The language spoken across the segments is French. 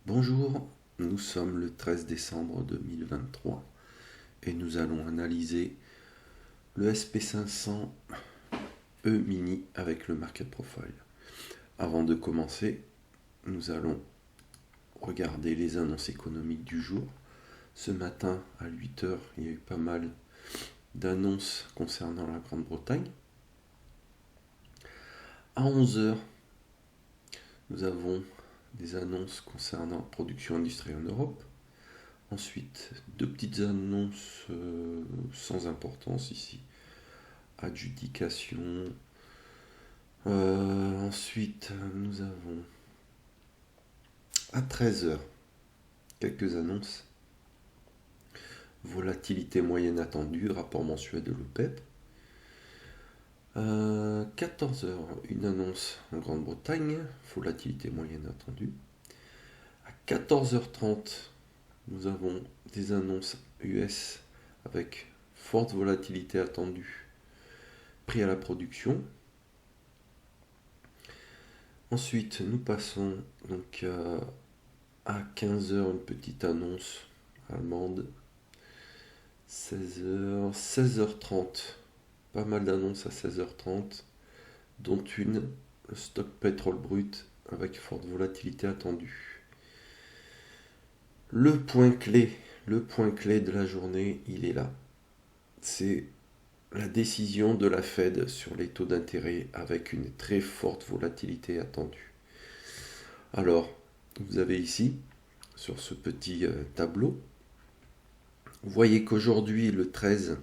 Bonjour, nous sommes le 13 décembre 2023 et nous allons analyser le SP500 E-mini avec le Market Profile. Avant de commencer, nous allons regarder les annonces économiques du jour. Ce matin à 8 heures, il y a eu pas mal d'annonces concernant la Grande-Bretagne. À 11 heures, nous avons des annonces concernant la production industrielle en Europe. Ensuite, deux petites annonces sans importance ici. Adjudication. Ensuite, nous avons à 13 heures quelques annonces. Volatilité moyenne attendue, rapport mensuel de l'OPEP. 14 heures, une annonce en Grande-Bretagne, volatilité moyenne attendue. À 14h30, nous avons des annonces US avec forte volatilité attendue, prix à la production. Ensuite, nous passons donc à 15h, une petite annonce allemande. 16h, 16h30, pas mal d'annonces à 16h30, dont une, le stock pétrole brut avec forte volatilité attendue. Le point clé de la journée, il est là. C'est la décision de la Fed sur les taux d'intérêt avec une très forte volatilité attendue. Alors, vous avez ici, sur ce petit tableau, vous voyez qu'aujourd'hui, le 13,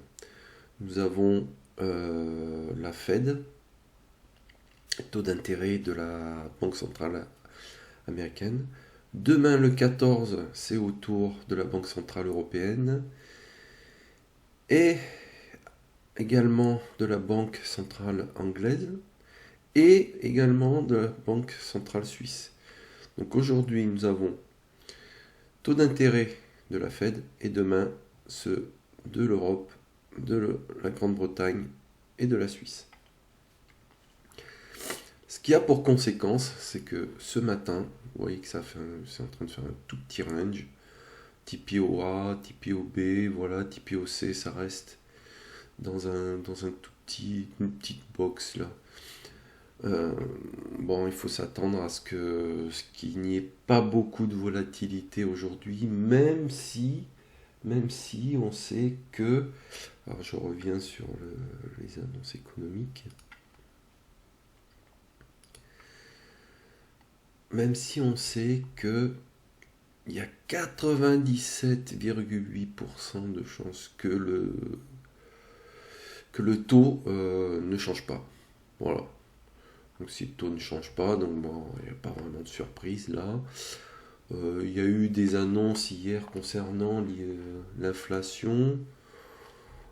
nous avons la Fed, taux d'intérêt de la Banque centrale américaine. Demain, le 14, c'est au tour de la Banque centrale européenne et également de la Banque centrale anglaise et également de la Banque centrale suisse. Donc aujourd'hui, nous avons taux d'intérêt de la Fed et demain ceux de l'Europe, de la Grande-Bretagne et de la Suisse. Ce qui a pour conséquence, c'est que ce matin, vous voyez que c'est en train de faire un tout petit range. TPOA, TPOB, voilà, TPOC, ça reste dans un tout petit, une petite box là. Bon, il faut s'attendre à ce qu'il n'y ait pas beaucoup de volatilité aujourd'hui, même si on sait que, alors je reviens sur les annonces économiques, même si on sait que il y a 97,8% de chances que le taux ne change pas. Voilà. Donc si le taux ne change pas, donc bon, il n'y a pas vraiment de surprise là. Il y a eu des annonces hier concernant l'inflation.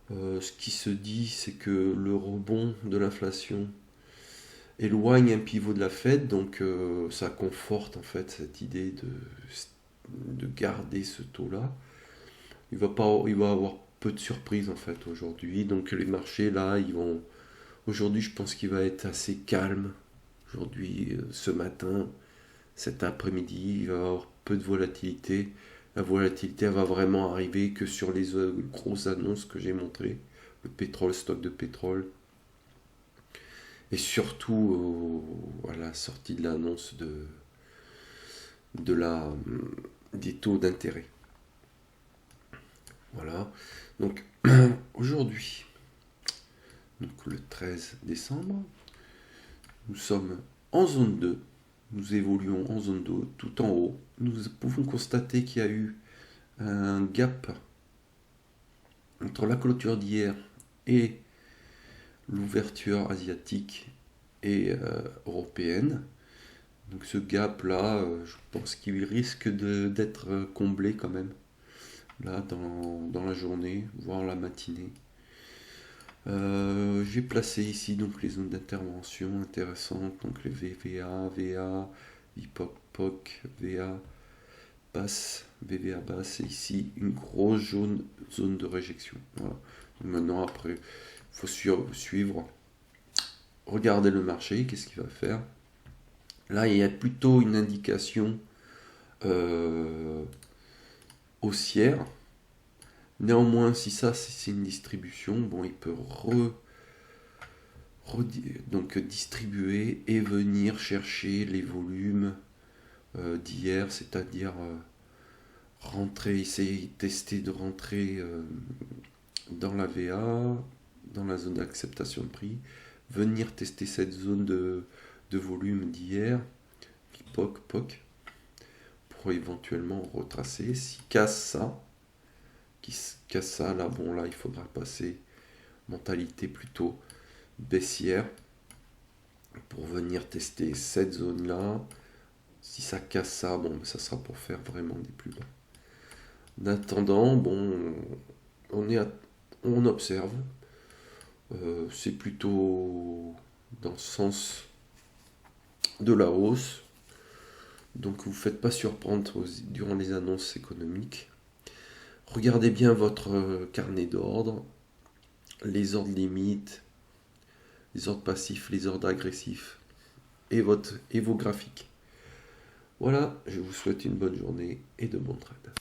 Ce qui se dit, c'est que le rebond de l'inflation éloigne un pivot de la Fed, donc ça conforte en fait cette idée de garder ce taux-là. Il va avoir peu de surprises en fait aujourd'hui, donc les marchés là, aujourd'hui je pense qu'il va être assez calme. Aujourd'hui, ce matin, cet après-midi, il va y avoir peu de volatilité. La volatilité elle va vraiment arriver que sur les grosses annonces que j'ai montrées, le pétrole, stock de pétrole, et surtout à la sortie de l'annonce de des taux d'intérêt. Voilà. Donc aujourd'hui, donc le 13 décembre, nous sommes en zone 2. Nous évoluons en zone 2 tout en haut. Nous pouvons constater qu'il y a eu un gap entre la clôture d'hier et l'ouverture asiatique et européenne. Donc ce gap là, je pense qu'il risque d'être comblé quand même, là dans la journée, voire la matinée. J'ai placé ici donc les zones d'intervention intéressantes, donc les VVA, VA, VPOC, VA basse, VVA basse, et ici une grosse zone de réjection. Voilà. Maintenant après, il faut suivre, regarder le marché, qu'est-ce qu'il va faire. Là, il y a plutôt une indication haussière. Néanmoins, si ça c'est une distribution, bon, il peut donc distribuer et venir chercher les volumes d'hier, c'est-à-dire tester de rentrer dans la VA, dans la zone d'acceptation de prix, venir tester cette zone de volume d'hier, qui POC, pour éventuellement retracer. S'il casse ça, là, bon, là, il faudra passer mentalité plutôt baissière pour venir tester cette zone-là. Si ça casse ça, bon, ça sera pour faire vraiment des plus bas. En attendant, bon, on observe. C'est plutôt dans le sens de la hausse. Donc vous ne faites pas surprendre durant les annonces économiques. Regardez bien votre carnet d'ordre, les ordres limites, les ordres passifs, les ordres agressifs et vos graphiques. Voilà, je vous souhaite une bonne journée et de bons trades.